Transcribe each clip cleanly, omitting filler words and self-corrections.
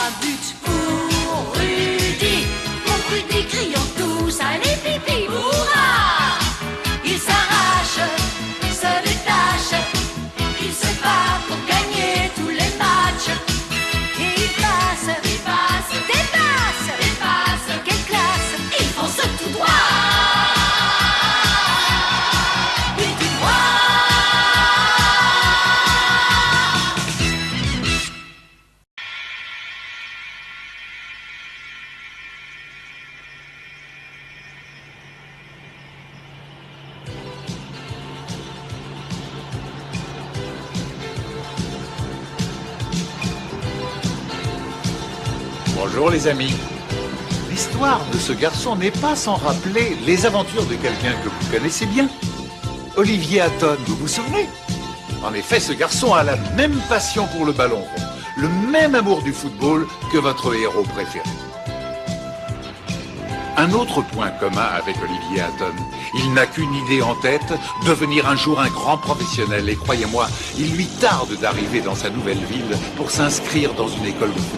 un but pour Rudy. Pour Rudy, crions tous, allez pipi, hurrah! Il s'arrache, se détache, il se bat pour gagner tous les matchs. Et il passe, dépasse, dépasse, dépasse, quelle classe! Il fonce tout droit! Bonjour les amis. L'histoire de ce garçon n'est pas sans rappeler les aventures de quelqu'un que vous connaissez bien. Olivier Hatton, vous vous souvenez? En effet, ce garçon a la même passion pour le ballon rond, le même amour du football que votre héros préféré. Un autre point commun avec Olivier Hatton, il n'a qu'une idée en tête, devenir un jour un grand professionnel. Et croyez-moi, il lui tarde d'arriver dans sa nouvelle ville pour s'inscrire dans une école de football.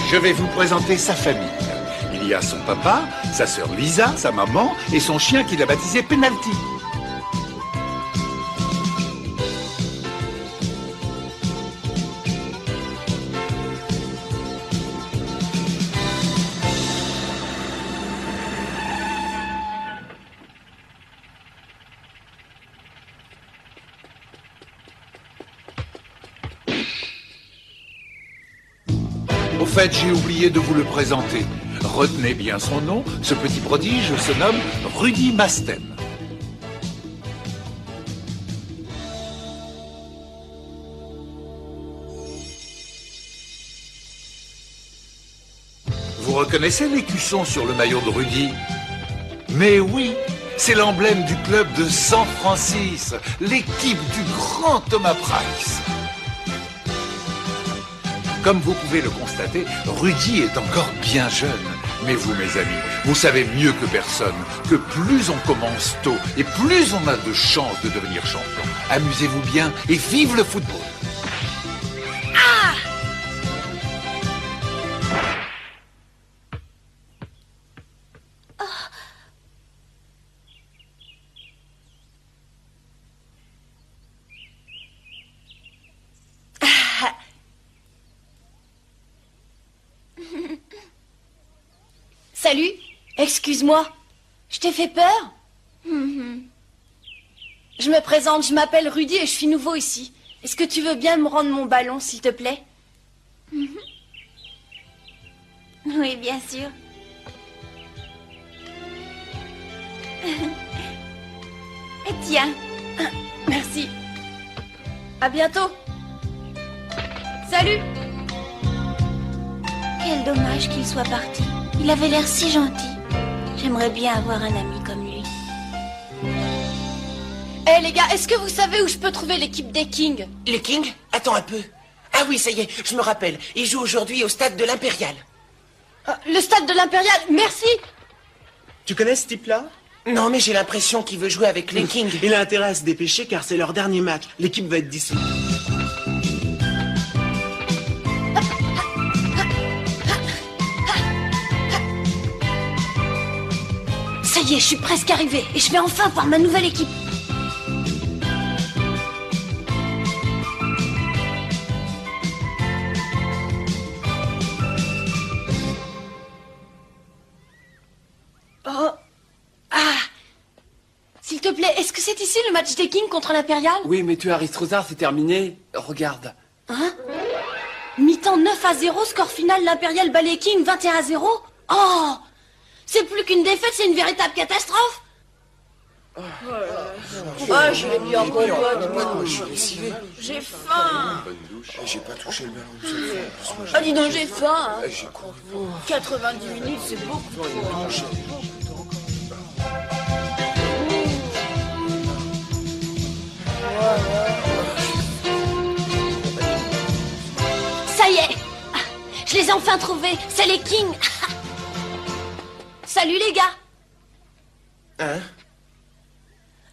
Je vais vous présenter sa famille. Il y a son papa, sa sœur Lisa, sa maman et son chien qu'il a baptisé Penalty. Au fait, j'ai oublié de vous le présenter. Retenez bien son nom, ce petit prodige se nomme Rudy Masten. Vous reconnaissez l'écusson sur le maillot de Rudy? Mais oui, c'est l'emblème du club de San Francisco, l'équipe du grand Thomas Price. Comme vous pouvez le constater, Rudy est encore bien jeune. Mais vous, mes amis, vous savez mieux que personne que plus on commence tôt et plus on a de chances de devenir champion. Amusez-vous bien et vive le football! Ah! Salut, excuse-moi, je t'ai fait peur? Je me présente, je m'appelle Rudy et je suis nouveau ici. Est-ce que tu veux bien me rendre mon ballon, s'il te plaît? Oui, bien sûr. Et tiens. Merci. À bientôt. Salut. Quel dommage qu'il soit parti. Il avait l'air si gentil. J'aimerais bien avoir un ami comme lui. Eh les gars, est-ce que vous savez où je peux trouver l'équipe des Kings? Les Kings? Attends un peu. Ah oui, ça y est, je me rappelle. Ils jouent aujourd'hui au stade de l'Impérial. Le stade de l'Impérial, merci. Tu connais ce type-là? Non, mais j'ai l'impression qu'il veut jouer avec les Kings. Il a intérêt à se dépêcher car c'est leur dernier match. L'équipe va être dissoute. Ça y est, je suis presque arrivé et je vais enfin voir ma nouvelle équipe. Oh. Ah. S'il te plaît, est-ce que c'est ici le match des Kings contre l'Impérial? Oui, mais tu as Aristrozar, c'est terminé. Regarde. Hein? Mi-temps 9-0, score final, l'Impérial bat les Kings 21-0. Oh! C'est plus qu'une défaite, c'est une véritable catastrophe. Ah, je vais bien compote. J'ai faim. J'ai pas touché le ballon. Ah, dis donc, j'ai faim. Hein. J'ai couru. 90 minutes, c'est beaucoup trop. Ça y est, je les ai enfin trouvés, c'est les Kings. Salut les gars. Hein?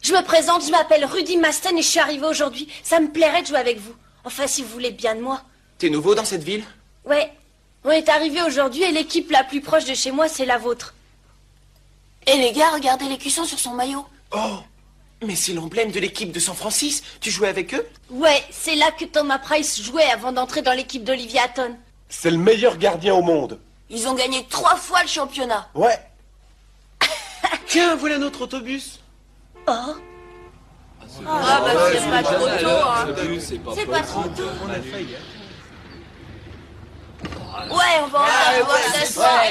Je me présente, je m'appelle Rudy Masten et je suis arrivée aujourd'hui. Ça me plairait de jouer avec vous. Enfin, si vous voulez bien de moi. T'es nouveau dans cette ville? Ouais, on est arrivé aujourd'hui et l'équipe la plus proche de chez moi, c'est la vôtre. Et les gars, regardez l'écusson sur son maillot. Oh! Mais c'est l'emblème de l'équipe de San Francisco. Tu jouais avec eux? Ouais, c'est là que Thomas Price jouait avant d'entrer dans l'équipe d'Olivia Hatton. C'est le meilleur gardien au monde. Ils ont gagné 3 fois le championnat. Ouais. Tiens, voilà notre autobus. Oh, Ah bah c'est pas trop tôt, hein. c'est pas trop tôt. Ouais, on va en voir ça soir.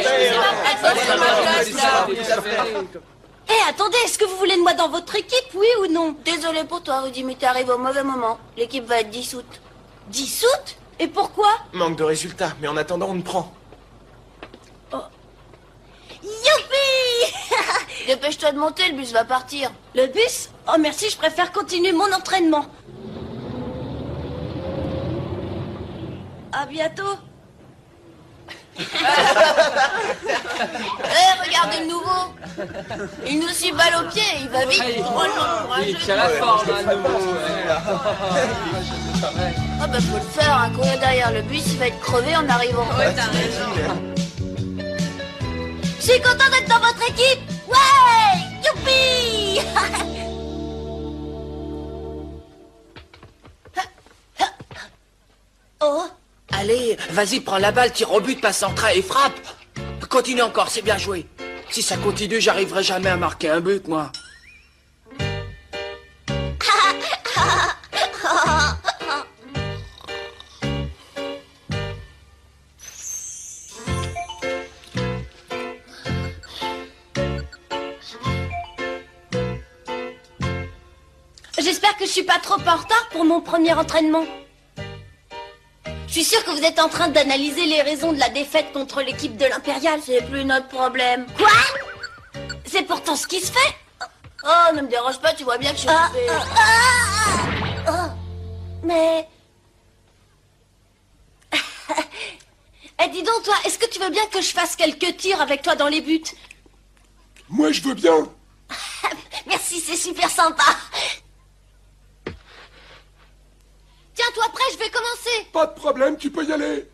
Eh, attendez, est-ce que vous voulez de moi dans votre équipe, oui ou non? Désolé pour toi, Rudy, mais t'es arrivé au mauvais moment. L'équipe va être dissoute. Dissoute? Et pourquoi? Manque de résultats, mais en attendant, on te prend. Youpi! Dépêche-toi de monter, le bus va partir. Le bus? Oh merci, je préfère continuer mon entraînement. À bientôt. Regardez le nouveau. Il nous suit balle au pied, il va vite. Il tient la forme, à nouveau. Ah bah faut le faire, courir derrière le bus, il va être crevé en arrivant. Je suis content d'être dans votre équipe. Ouais! Youpi! Oh! Allez, vas-y, prends la balle, tire au but, passe central et frappe. Continue encore, c'est bien joué. Si ça continue, j'arriverai jamais à marquer un but, moi. J'espère que je suis pas trop en retard pour mon premier entraînement. Je suis sûre que vous êtes en train d'analyser les raisons de la défaite contre l'équipe de l'Impérial. C'est plus notre problème. Quoi? C'est pourtant ce qui se fait. Oh, ne me dérange pas, tu vois bien que je suis occupée. Mais... Eh, dis donc, toi, est-ce que tu veux bien que je fasse quelques tirs avec toi dans les buts? Moi, je veux bien. Merci, c'est super sympa. Tiens, toi, prêt, je vais commencer. Pas de problème, tu peux y aller.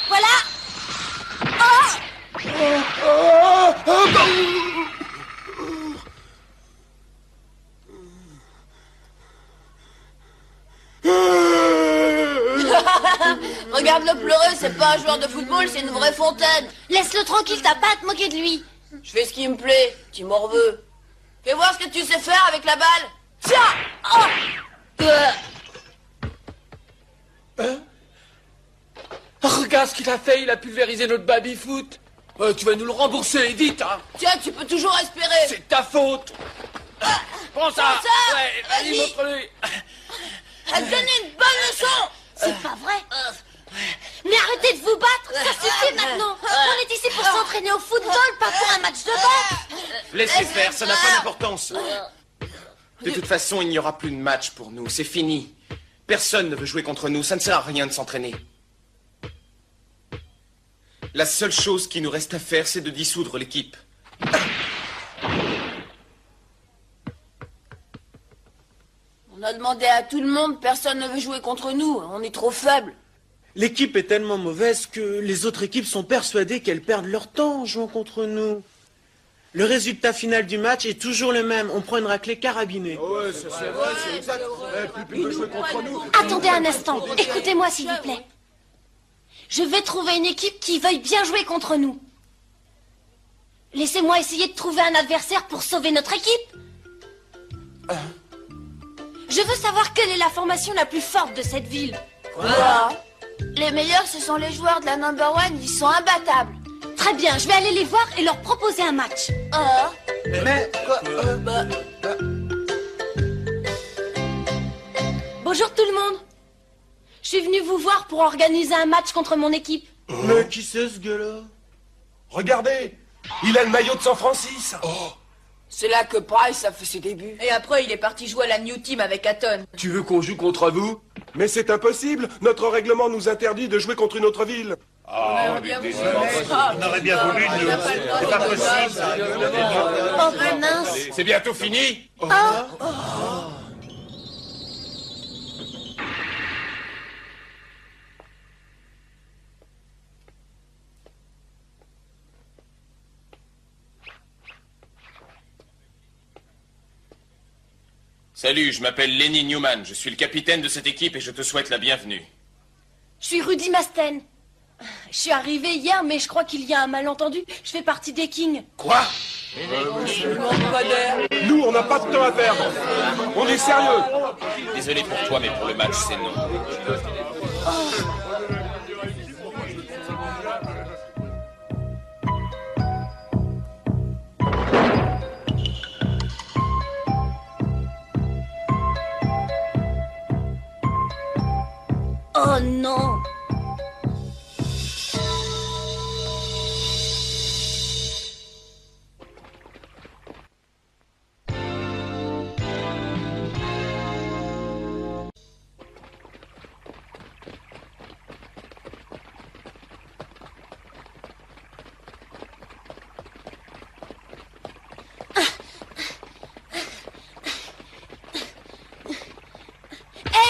Voilà. Regarde-le pleurer, c'est pas un joueur de football, c'est une vraie fontaine. Laisse-le tranquille, t'as pas à te moquer de lui. Je fais ce qui me plaît, petit morveux. Fais voir ce que tu sais faire avec la balle. Tiens! Regarde ce qu'il a fait, il a pulvérisé notre baby-foot. Tu vas nous le rembourser, vite, hein. Tiens, tu peux toujours espérer. C'est ta faute. Prends ça. Prends ça. Ouais, vas-y, Vas-y. montre-lui. Elle te donne une bonne leçon. C'est pas vrai. Mais arrêtez de vous battre, ça suffit maintenant. On est ici pour s'entraîner au football, pas pour un match de boxe. Laissez faire, ça n'a pas d'importance. De toute façon, il n'y aura plus de match pour nous, c'est fini. Personne ne veut jouer contre nous, ça ne sert à rien de s'entraîner. La seule chose qui nous reste à faire, c'est de dissoudre l'équipe. On a demandé à tout le monde, personne ne veut jouer contre nous, on est trop faibles. L'équipe est tellement mauvaise que les autres équipes sont persuadées qu'elles perdent leur temps en jouant contre nous. Le résultat final du match est toujours le même. On prend une raclée carabinée. Ouais, c'est vrai, c'est exact. Plus peut jouer contre nous. Attendez un instant, écoutez-moi s'il vous plaît. Je vais trouver une équipe qui veuille bien jouer contre nous. Laissez-moi essayer de trouver un adversaire pour sauver notre équipe. Je veux savoir quelle est la formation la plus forte de cette ville. Quoi? Les meilleurs, ce sont les joueurs de la number one, ils sont imbattables. Très bien, je vais aller les voir et leur proposer un match. Mais Bonjour tout le monde. Je suis venu vous voir pour organiser un match contre mon équipe. mais qui c'est ce gars-là? Regardez, il a le maillot de San Francisco. C'est là que Price a fait ses débuts. Et après, il est parti jouer à la New Team avec Hatton. Tu veux qu'on joue contre vous? Mais c'est impossible, notre règlement nous interdit de jouer contre une autre ville. On aurait bien voulu, C'est pas possible. Oh, ben mince. C'est bientôt fini? Salut, je m'appelle Lenny Newman. Je suis le capitaine de cette équipe et je te souhaite la bienvenue. Je suis Rudy Masten. Je suis arrivé hier, mais je crois qu'il y a un malentendu. Je fais partie des Kings. Quoi? Nous, on n'a pas de temps à perdre. On est sérieux. Désolé pour toi, mais pour le match, c'est non. Oh non.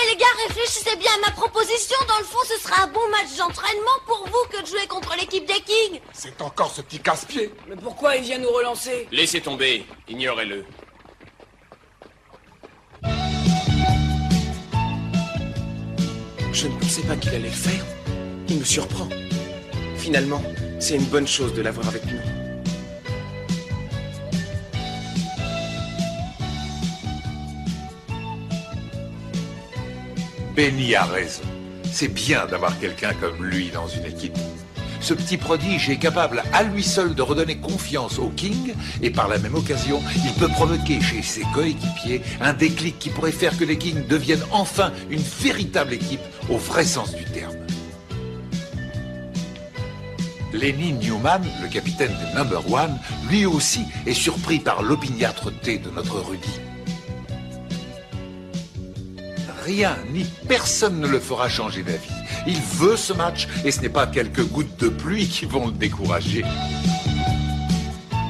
Les gars, réfléchissez bien à ma proposition. Dans le fond, ce sera un bon match d'entraînement pour vous que de jouer contre l'équipe des Kings. C'est encore ce petit casse-pied. Mais pourquoi il vient nous relancer? Laissez tomber, ignorez-le. Je ne pensais pas qu'il allait le faire. Il me surprend. Finalement, c'est une bonne chose de l'avoir avec nous. Benny a raison. C'est bien d'avoir quelqu'un comme lui dans une équipe. Ce petit prodige est capable à lui seul de redonner confiance aux Kings et par la même occasion, il peut provoquer chez ses coéquipiers un déclic qui pourrait faire que les Kings deviennent enfin une véritable équipe au vrai sens du terme. Lenny Newman, le capitaine des Number One, lui aussi est surpris par l'opiniâtreté de notre Rudy. Rien ni personne ne le fera changer d'avis. Il veut ce match et ce n'est pas quelques gouttes de pluie qui vont le décourager.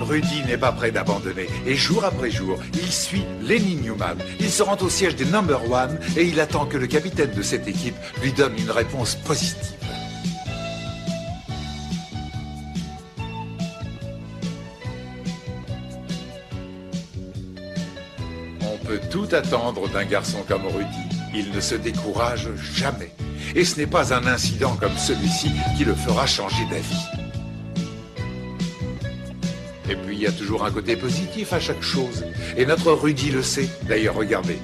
Rudy n'est pas prêt d'abandonner et jour après jour, il suit Lenny Newman. Il se rend au siège des Number One et il attend que le capitaine de cette équipe lui donne une réponse positive. On peut tout attendre d'un garçon comme Rudy. Il ne se décourage jamais. Et ce n'est pas un incident comme celui-ci qui le fera changer d'avis. Et puis il y a toujours un côté positif à chaque chose. Et notre Rudy le sait. D'ailleurs, regardez.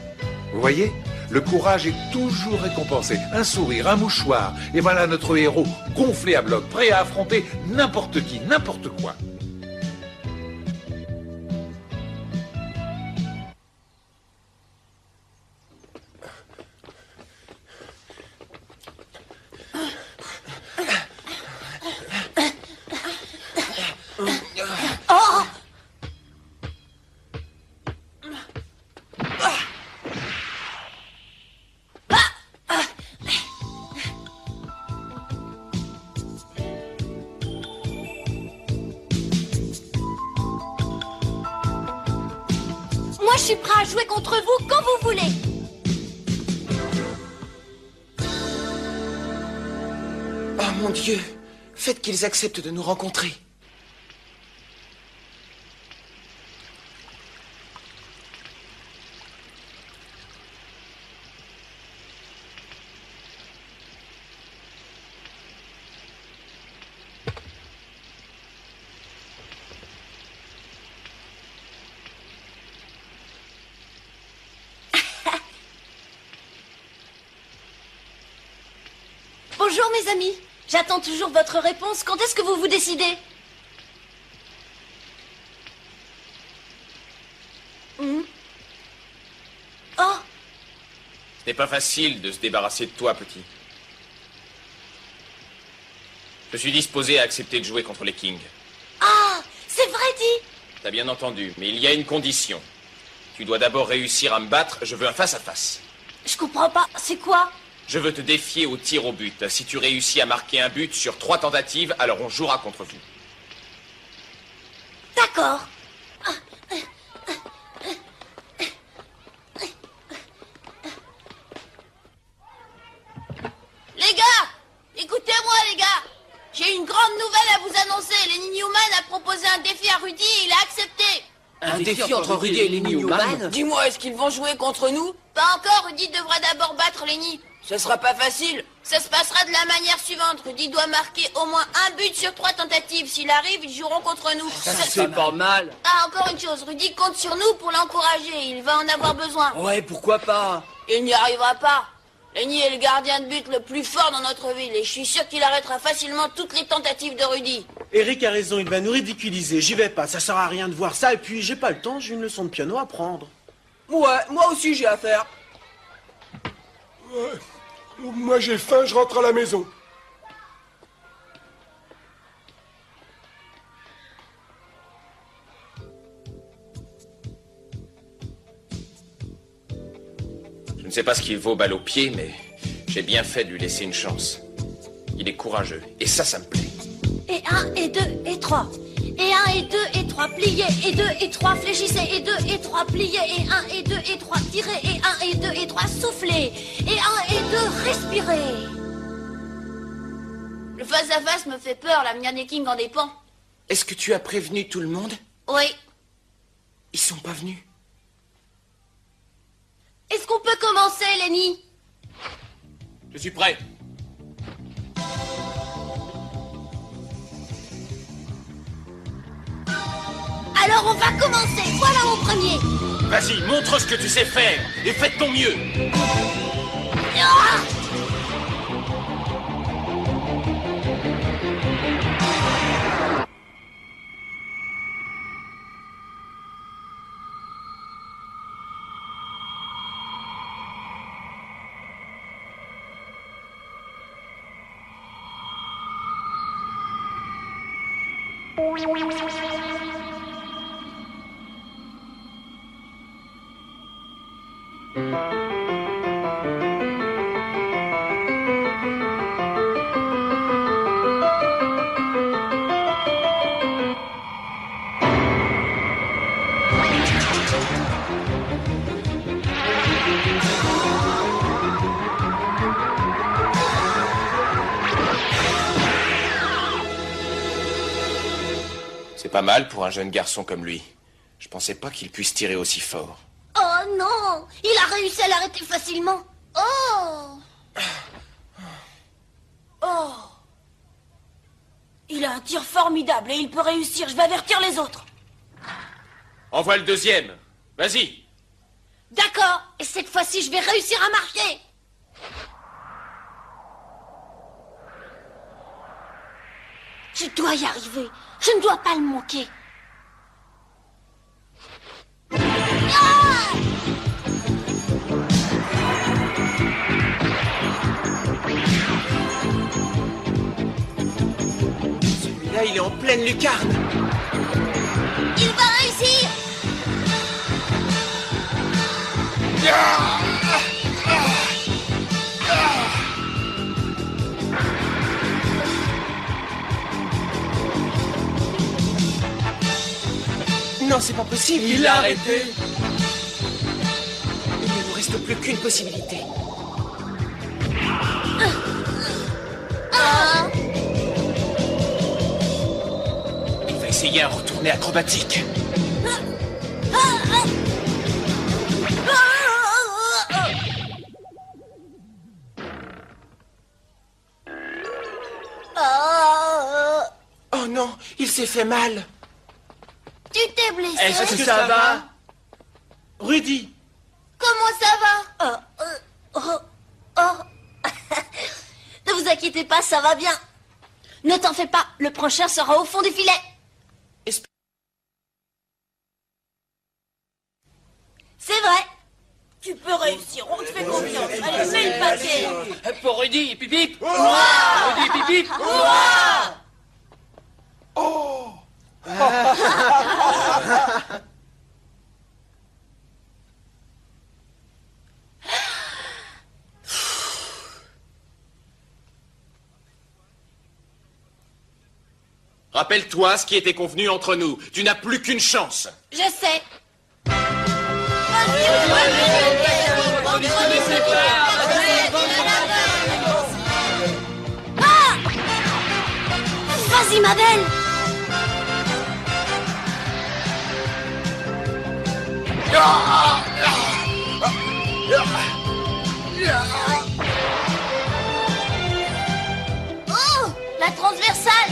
Vous voyez ? Le courage est toujours récompensé. Un sourire, un mouchoir. Et voilà notre héros gonflé à bloc, prêt à affronter n'importe qui, n'importe quoi. Moi, je suis prêt à jouer contre vous quand vous voulez. Oh mon Dieu, faites qu'ils acceptent de nous rencontrer. Bonjour mes amis, j'attends toujours votre réponse. Quand est-ce que vous vous décidez? Oh, Ce n'est pas facile de se débarrasser de toi, petit. Je suis disposé à accepter de jouer contre les Kings. ah, c'est vrai dit. T'as bien entendu, mais il y a une condition. Tu dois d'abord réussir à me battre, je veux un face-à-face. Je comprends pas, c'est quoi? Je veux te défier au tir au but. Si tu réussis à marquer un but sur 3 tentatives, alors on jouera contre vous. D'accord. Les gars, écoutez-moi les gars. J'ai une grande nouvelle à vous annoncer. Lenny Newman a proposé un défi à Rudy et il a accepté. Un défi entre Rudy et Lenny Newman? Dis-moi, est-ce qu'ils vont jouer contre nous? Pas encore, Rudy devra d'abord battre Lenny. Ce sera pas facile. Ça se passera de la manière suivante. Rudy doit marquer au moins un but sur 3 tentatives. S'il arrive, ils joueront contre nous. C'est pas mal. Ah, encore une chose, Rudy compte sur nous pour l'encourager. Il va en avoir besoin. Ouais, pourquoi pas? Il n'y arrivera pas. Lenny est le gardien de but le plus fort dans notre ville et je suis sûr qu'il arrêtera facilement toutes les tentatives de Rudy. Eric a raison, il va nous ridiculiser. J'y vais pas, ça sert à rien de voir ça. Et puis, j'ai pas le temps, j'ai une leçon de piano à prendre. Ouais, moi aussi j'ai affaire. Ouais. Moi j'ai faim, je rentre à la maison. Je ne sais pas ce qu'il vaut balle au pied, mais j'ai bien fait de lui laisser une chance. Il est courageux, et ça me plaît. Et 1, et 2, et 3. Et 1, et 2, et 3, pliez. Et 2, et 3, fléchissez. Et 2, et 3, pliez. Et 1, et 2, et 3, tirez. Et 1, et 2, et 3, soufflez. Et 1, et 2, respirez. Le face-à-face me fait peur, la Miane King en dépend. Est-ce que tu as prévenu tout le monde? Oui. Ils sont pas venus. Est-ce qu'on peut commencer, Lenny? Je suis prêt. Alors on va commencer. Voilà mon premier. Vas-y, montre ce que tu sais faire, et fais de ton mieux. Ah! C'est pas mal pour un jeune garçon comme lui. Je pensais pas qu'il puisse tirer aussi fort. Oh non! Il a réussi à l'arrêter facilement. Oh! Oh! Il a un tir formidable et il peut réussir. Je vais avertir les autres. Envoie le deuxième. Vas-y. D'accord. Et cette fois-ci, je vais réussir à marquer. Je dois y arriver. Je ne dois pas le manquer. Ah! Celui-là, il est en pleine lucarne. Il va réussir. Non, c'est pas possible. Il l'a arrêté. Il ne nous reste plus qu'une possibilité. Il va essayer un retourné acrobatique. Oh non, il s'est fait mal. Tu t'es blessé. Est-ce que ça va? Rudy, Comment ça va? Ne vous inquiétez pas, ça va bien. Ne t'en fais pas, le prochain sera au fond du filet. C'est vrai. Tu peux réussir, on te fait confiance. Allez, mets le paquet. Pour Rudy, pip pip. Rudy, pip pip. Rappelle-toi ce qui était convenu entre nous. Tu n'as plus qu'une chance. Je sais. Ah! Vas-y, ma belle. Oh, la transversale.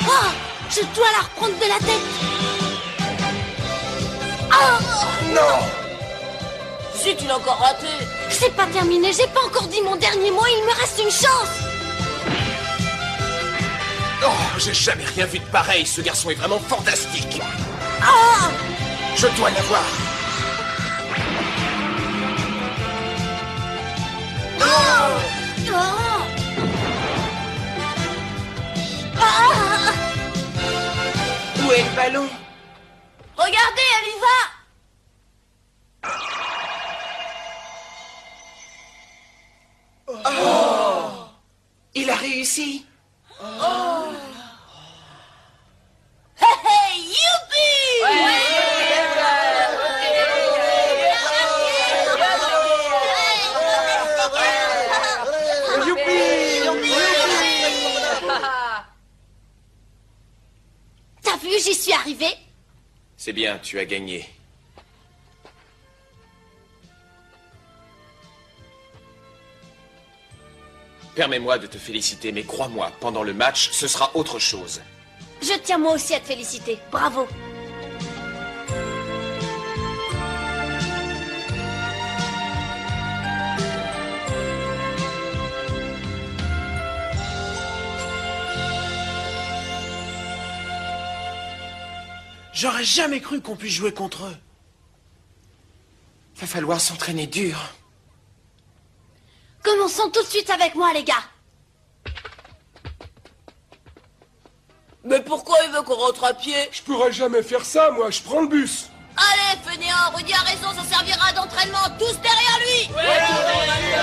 Oh, je dois la reprendre de la tête. Oh Non! Si tu l'as encore raté. C'est pas terminé, j'ai pas encore dit mon dernier mot, il me reste une chance. Oh, j'ai jamais rien vu de pareil. Ce garçon est vraiment fantastique. Oh, Je dois l'avoir. oh, ah. Où est le ballon? Regardez, elle y va. Il a réussi. Hey, hey, youpi! T'as vu, j'y suis arrivée. C'est bien, tu as gagné. Permets-moi de te féliciter, mais crois-moi, pendant le match, ce sera autre chose. Je tiens moi aussi à te féliciter. Bravo. J'aurais jamais cru qu'on puisse jouer contre eux. Va falloir s'entraîner dur. Commençons tout de suite avec moi, les gars. Mais pourquoi il veut qu'on rentre à pied? Je pourrais jamais faire ça, moi, je prends le bus. Allez, fainéant, Rudy a raison, ça servira d'entraînement, tous derrière lui.